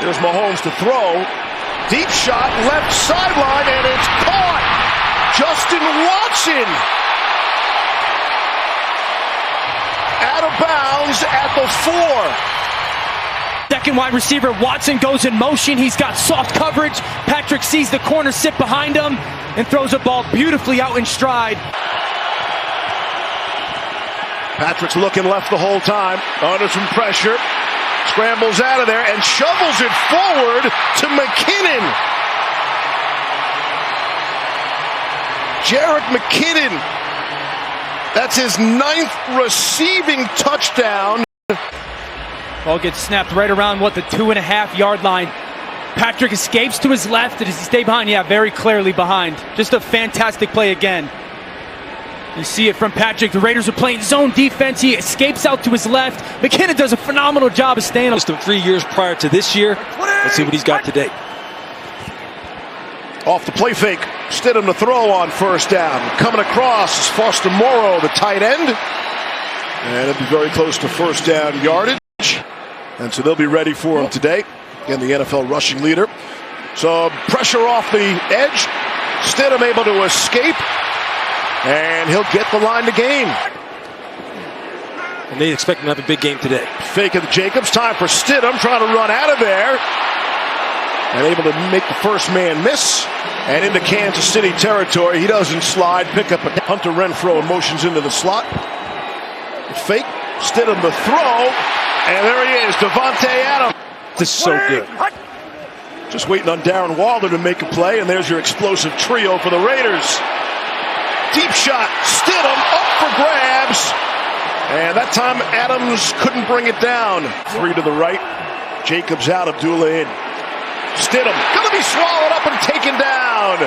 There's Mahomes to throw. Deep shot, left sideline, and it's caught. Justin Watson out of bounds at the 4. Second wide receiver, Watson goes in motion. He's got soft coverage. Patrick sees the corner sit behind him and throws a ball beautifully out in stride. Patrick's looking left the whole time, under some pressure. Scrambles out of there and shovels it forward to McKinnon. Jerick McKinnon. That's his 9th receiving touchdown. Ball gets snapped right around, the 2.5-yard line. Patrick escapes to his left. Does he stay behind? Yeah, very clearly behind. Just a fantastic play again. You see it from Patrick. The Raiders are playing zone defense. He escapes out to his left. McKinnon does a phenomenal job of staying on. 3 years prior to this year. Let's see what he's got today. Off the play fake. Stidham to throw on first down. Coming across is Foster Moreau, the tight end. And it'll be very close to first down yardage. And so they'll be ready for him today. Again, the NFL rushing leader. So pressure off the edge. Stidham able to escape. And he'll get the line to gain. And they expect him to have a big game today. Fake of the Jacobs. Time for Stidham trying to run out of there. And able to make the first man miss. And into Kansas City territory. He doesn't slide. Pick up a Hunter Renfrow and motions into the slot. Fake. Stidham to throw. And there he is. Davante Adams. This is so good. Just waiting on Darren Waller to make a play. And there's your explosive trio for the Raiders. Deep shot, Stidham up for grabs. And that time Adams couldn't bring it down. 3 to the right. Jacobs out, Abdullah in. Stidham gonna be swallowed up and taken down.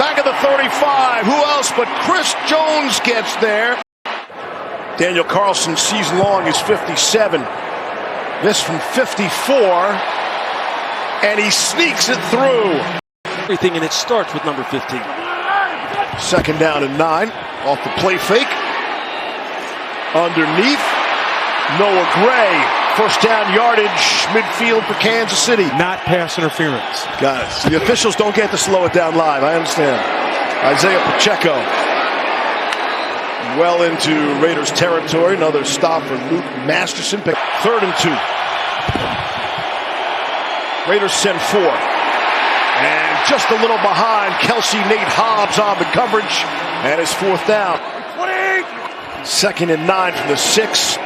Back at the 35. Who else but Chris Jones gets there. Daniel Carlson season long is 57. This from 54. And he sneaks it through. Everything, and it starts with number 15. Second down and 9. Off the play fake. Underneath. Noah Gray. First down yardage. Midfield for Kansas City. Not pass interference. Got it. The officials don't get to slow it down live. I understand. Isaiah Pacheco. Well into Raiders territory. Another stop for Luke Masterson. 3rd and 2. Raiders send 4. And just a little behind, Kelsey Nate Hobbs on the coverage, and it's 4th down. 2nd and 9 from the 6.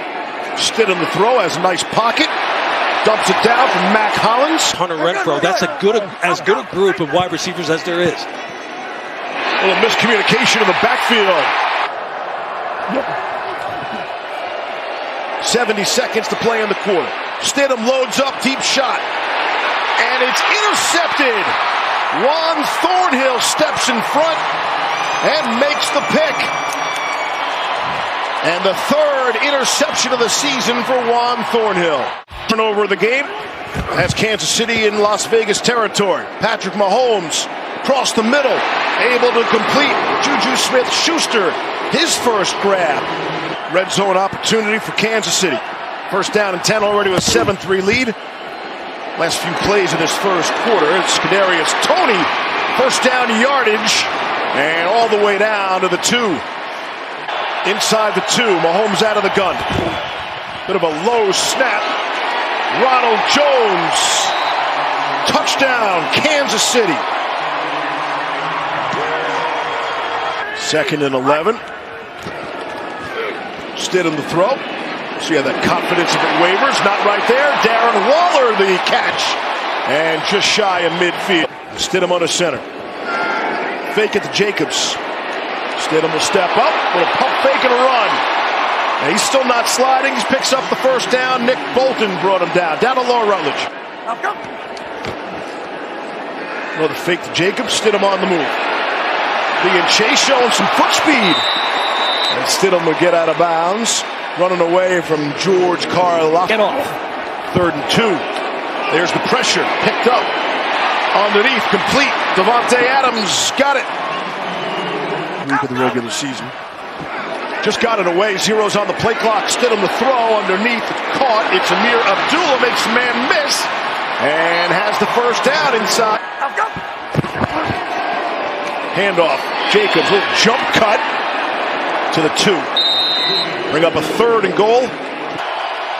Stidham to throw, has a nice pocket. Dumps it down from Mac Hollins. Hunter Renfrow, that's as good a group of wide receivers as there is. A little miscommunication in the backfield. 70 seconds to play in the quarter. Stidham loads up, deep shot. And it's intercepted. Juan Thornhill steps in front and makes the pick. And the 3rd interception of the season for Juan Thornhill. Turnover of the game as Kansas City in Las Vegas territory. Patrick Mahomes across the middle, able to complete. Juju Smith-Schuster, his first grab. Red zone opportunity for Kansas City. First down and 10, already with a 7-3 lead. Last few plays of this first quarter. It's Kadarius Toney. First down yardage. And all the way down to the 2. Inside the 2. Mahomes out of the gun. Bit of a low snap. Ronald Jones. Touchdown, Kansas City. 2nd and 11. Stidham to throw. So you have that confidence if it wavers. Not right there. Darren Waller the catch. And just shy of midfield. Stidham on the center. Fake it to Jacobs. Stidham will step up with a pump fake and a run. And he's still not sliding. He picks up the first down. Nick Bolton brought him down. Down to Lower Rutledge. Another fake to Jacobs. Stidham on the move. Being chased, showing some foot speed. And Stidham will get out of bounds. Running away from George Karlaftis. Get off. 3rd and 2. There's the pressure. Picked up. Underneath. Complete. Davante Adams got it. Week of the regular season. Just got it away. Zeros on the play clock. Stidham to throw underneath. It's caught. It's Amir Abdullah. Makes the man miss. And has the first down inside. Handoff. Jacobs, little jump cut to the 2. Bring up a 3rd and goal.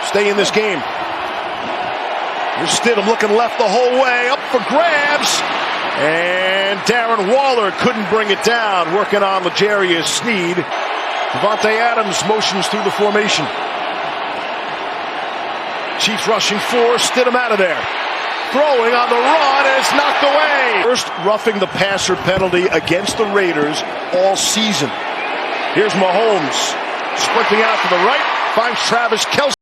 Stay in this game. Here's Stidham looking left the whole way. Up for grabs. And Darren Waller couldn't bring it down. Working on L'Jarius Sneed. Davante Adams motions through the formation. Chiefs rushing 4. Stidham out of there. Throwing on the run, and it's knocked away. First roughing the passer penalty against the Raiders all season. Here's Mahomes, sprinting out to the right, finds Travis Kelce.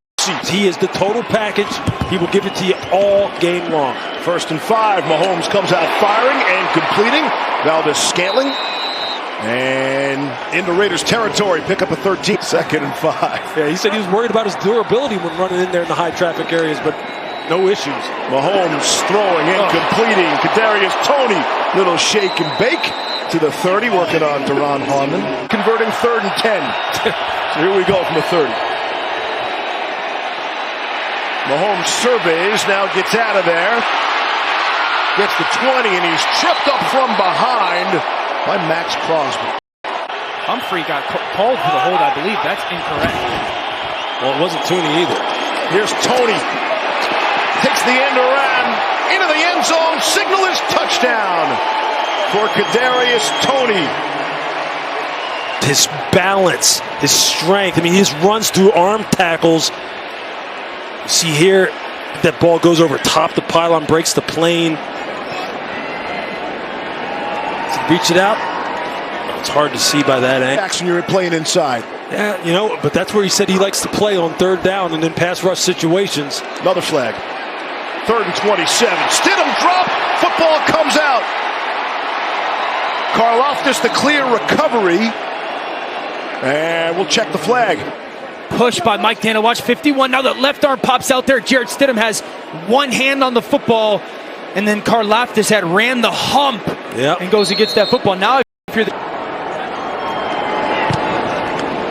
He is the total package. He will give it to you all game long. 1st and 5, Mahomes comes out firing and completing. Valdes-Scantling. And into Raiders territory, pick up a 13. 2nd and 5. Yeah, he said he was worried about his durability when running in there in the high traffic areas, but no issues. Mahomes throwing and completing. Kadarius Toney, little shake and bake to the 30, working on Deron Harmon. Converting 3rd and 10. So here we go from the 30. Mahomes surveys, now gets out of there. Gets the 20, and he's tripped up from behind by Max Crosby. Humphrey got called for the hold, I believe. That's incorrect. Well, it wasn't Tooney either. Here's Toney. Takes the end around into the end zone. Signal is touchdown for Kadarius Toney. His balance, his strength. I mean, his runs through arm tackles. You see here, that ball goes over top the pylon, breaks the plane. Reach it out. It's hard to see by that angle. Jackson, you're playing inside. Yeah, you know, but that's where he said he likes to play on 3rd down and in pass rush situations. Another flag. 3rd and 27. Stidham drop. Football comes out. Karlaftis the clear recovery. And we'll check the flag. Push by Mike Dana. Watch 51. Now the left arm pops out there. Jarrett Stidham has one hand on the football. And then Karlaftis had ran the hump and goes and gets that football. Now if you're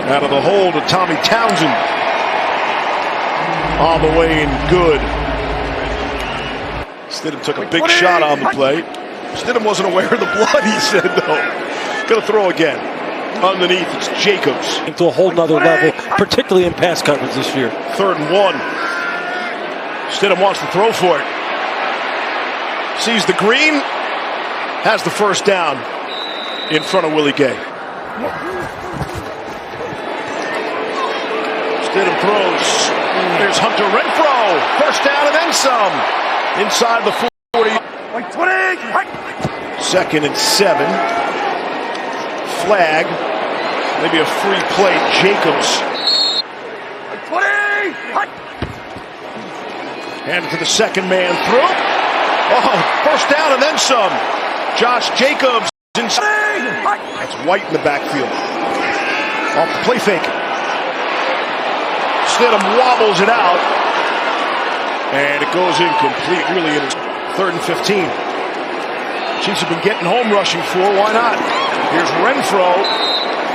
out of the hole to Tommy Townsend. On the way and good. Stidham took a big shot on the play. Stidham wasn't aware of the blood, he said, though. Gonna throw again. Underneath, it's Jacobs. To a whole nother level, particularly in pass coverage this year. 3rd and 1. Stidham wants to throw for it. Sees the green. Has the first down in front of Willie Gay. Stidham throws. There's Hunter Renfrow. First down and then some. Inside the 40. 2nd and 7. Flag. Maybe a free play. Jacobs. Hand it to the 2nd man through. Oh, first down and then some. Josh Jacobs inside. That's White in the backfield. Off the play fake. Stidham wobbles it out. And it goes incomplete. Really, it is 3rd and 15. Chiefs have been getting home rushing for. Why not? Here's Renfrow.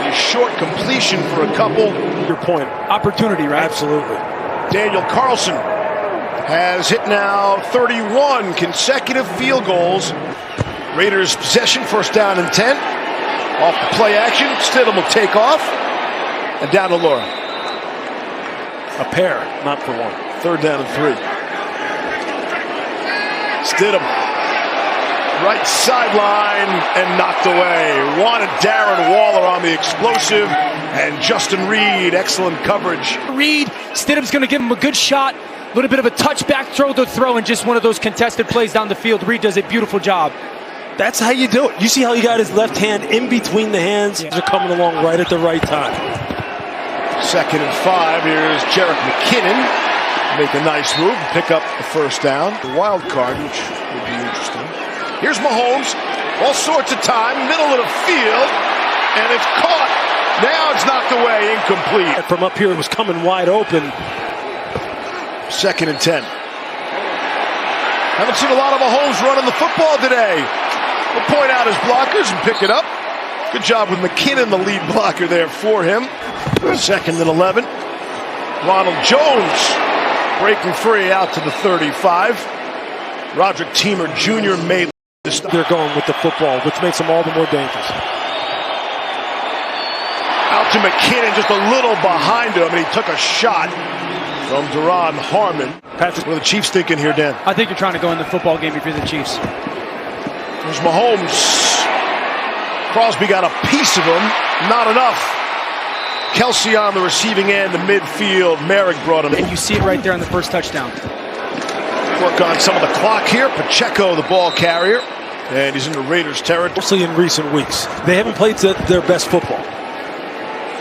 A short completion for a couple. Your point. opportunity, right? Absolutely. Daniel Carlson has hit now 31 consecutive field goals. Raiders possession, 1st down and 10. Off the play action, Stidham will take off. And down to Laura. A pair, not for one. 3rd down and 3. Stidham, right sideline and knocked away. Wanted Darren Waller on the explosive. And Justin Reed, excellent coverage. Reed, Stidham's going to give him a good shot. A little bit of a touchback throw, and just one of those contested plays down the field. Reed does a beautiful job. That's how you do it. You see how he got his left hand in between the hands? They're coming along right at the right time. 2nd and 5. Here's Jerick McKinnon. Make a nice move and pick up the first down. The wild card, which would be interesting. Here's Mahomes. All sorts of time. Middle of the field. And it's caught. Now it's knocked away. Incomplete. From up here, it was coming wide open. 2nd and 10. Haven't seen a lot of Mahomes running the football today. We'll point out his blockers and pick it up. Good job with McKinnon, the lead blocker there for him. 2nd and 11. Ronald Jones breaking free out to the 35. Roderick Teamer Jr. made the stop. They're going with the football, which makes them all the more dangerous. Out to McKinnon, just a little behind him, and he took a shot from Duron Harmon. Patrick, What are the Chiefs thinking here, Dan? I think you're trying to go in the football game if you're the Chiefs. There's Mahomes. Crosby got a piece of him, not enough. Kelsey on the receiving end, the midfield. Merrick brought him in. And you see it right there on the first touchdown. Work on some of the clock here. Pacheco, the ball carrier, and he's in the Raiders' territory. mostly in recent weeks, they haven't played their best football.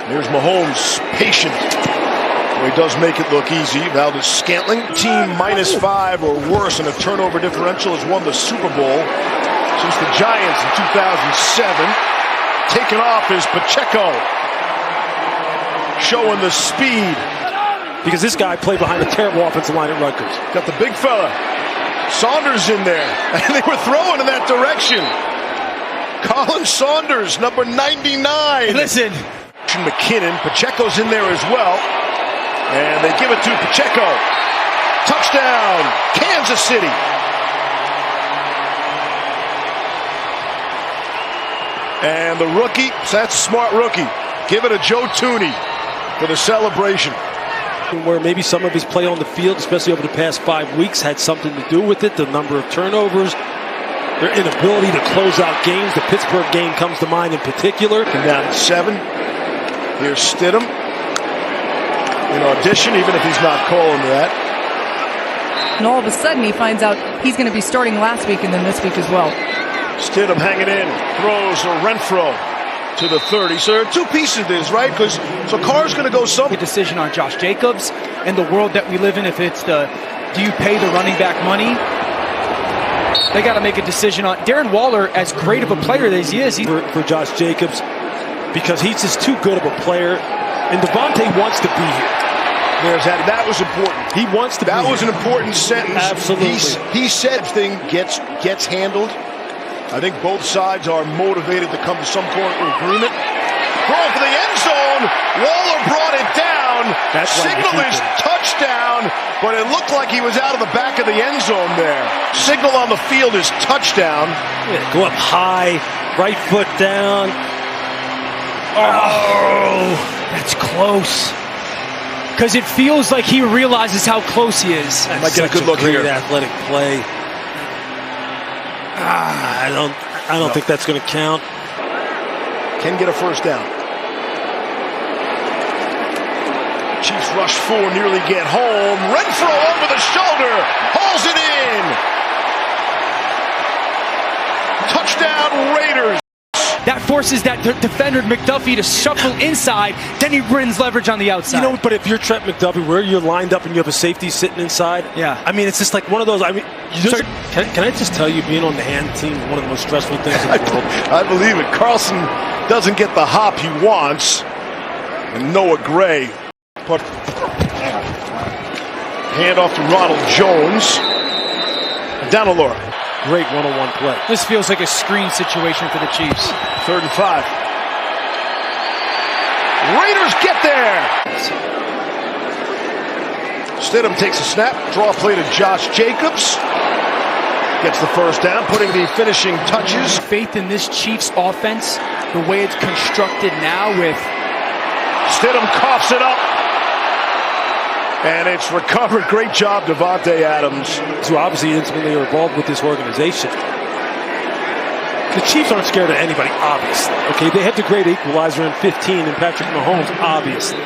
Here's Mahomes, patient. Well, he does make it look easy. Valdez Scantling, team -5 or worse in a turnover differential, has won the Super Bowl since the Giants in 2007. Taken off is Pacheco, showing the speed. Because this guy played behind a terrible offensive line at Rutgers. Got the big fella. Saunders in there. And they were throwing in that direction. Colin Saunders, number 99. Listen. McKinnon. Pacheco's in there as well. And they give it to Pacheco. Touchdown, Kansas City. And the rookie, that's a smart rookie. Give it to Joe Thuney for the celebration. Where maybe some of his play on the field, especially over the past 5 weeks, had something to do with it. The number of turnovers, their inability to close out games. The Pittsburgh game comes to mind in particular. And down at 7. Here's Stidham in audition, even if he's not calling that. And all of a sudden he finds out he's going to be starting last week and then this week as well. Stidham hanging in, throws a Renfro to the 30. So there are two pieces of this, right? Because so Carr's going to go A somewhere. decision on Josh Jacobs and the world that we live in. If it's do you pay the running back money? They got to make a decision on Darren Waller. As great of a player as he is, For Josh Jacobs, because he's just too good of a player. And Devontae wants to be here. There's that. That was important. He wants to be That here. was an important sentence. Absolutely. He said thing gets handled. I think both sides are motivated to come to some kind of agreement. Throw for the end zone. Waller brought it down. That's why you Signal keep is him. touchdown, but it looked like he was out of the back of the end zone there. Signal on the field is touchdown. Yeah, go up high, right foot down. Oh, that's close. Because it feels like he realizes how close he is. Might get a good look great here. athletic play. I don't think that's going to count. Can get a first down. Chiefs rush 4, nearly get home. Renfro over the shoulder, hauls it in. Touchdown Raiders. That forces that defender McDuffie to shuffle inside. Then he wins leverage on the outside. You know, but if you're Trent McDuffie, where you're lined up and you have a safety sitting inside, Yeah. I mean, it's just like one of those. I mean, you just can I just tell you, being on the hand team is one of the most stressful things in the world. I believe it. Carlson doesn't get the hop he wants. And Noah Gray put hand off to Ronald Jones. Down to Laura. Great one-on-one play. This feels like a screen situation for the Chiefs. 3rd and 5. Raiders get there. Stidham takes a snap. Draw play to Josh Jacobs. Gets the first down, putting the finishing touches. Faith in this Chiefs offense, the way it's constructed now with Stidham coughs it up. And it's recovered. Great job, Devontae Adams. Who obviously intimately are involved with this organization. The Chiefs aren't scared of anybody, obviously. Okay, they had the great equalizer in 15 and Patrick Mahomes, obviously.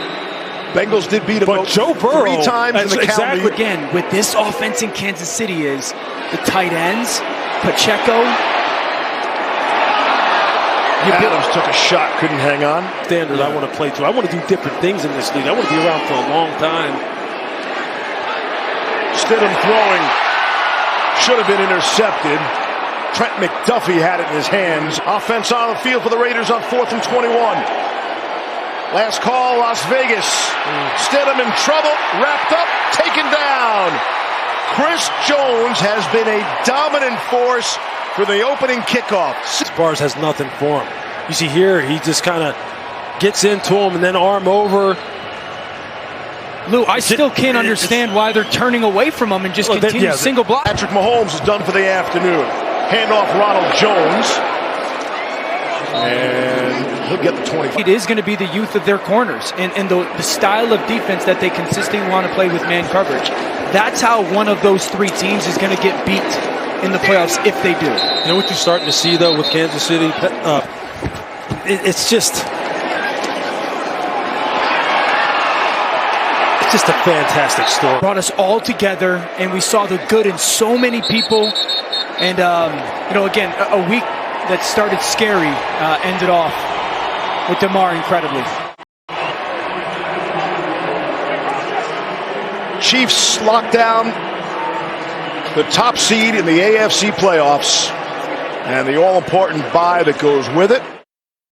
Bengals did beat him But Joe Burrow, 3 times in the exactly. calendar. again with this offense in Kansas City is the tight ends, Pacheco. Adams took a shot, couldn't hang on. Standard I want to play to. I want to do different things in this league. I want to be around for a long time. Stidham throwing. Should have been intercepted. Trent McDuffie had it in his hands. Offense on the field for the Raiders on 4th and 21. Last call, Las Vegas. Stidham in trouble, wrapped up, taken down. Chris Jones has been a dominant force for the opening kickoff. Spars has nothing for him. You see here, he just kind of gets into him and then arm over. Lou, I still can't understand why they're turning away from him and just continue single block. Patrick Mahomes is done for the afternoon. Handoff Ronald Jones. And he'll get the 25. It is going to be the youth of their corners and the style of defense that they consistently want to play with man coverage. That's how one of those three teams is going to get beat in the playoffs if they do. You know what you're starting to see, though, with Kansas City? It's just a fantastic story. Brought us all together, and we saw the good in so many people. And, again, a week that started scary ended off with DeMar incredibly. Chiefs lock down the top seed in the AFC playoffs and the all-important bye that goes with it.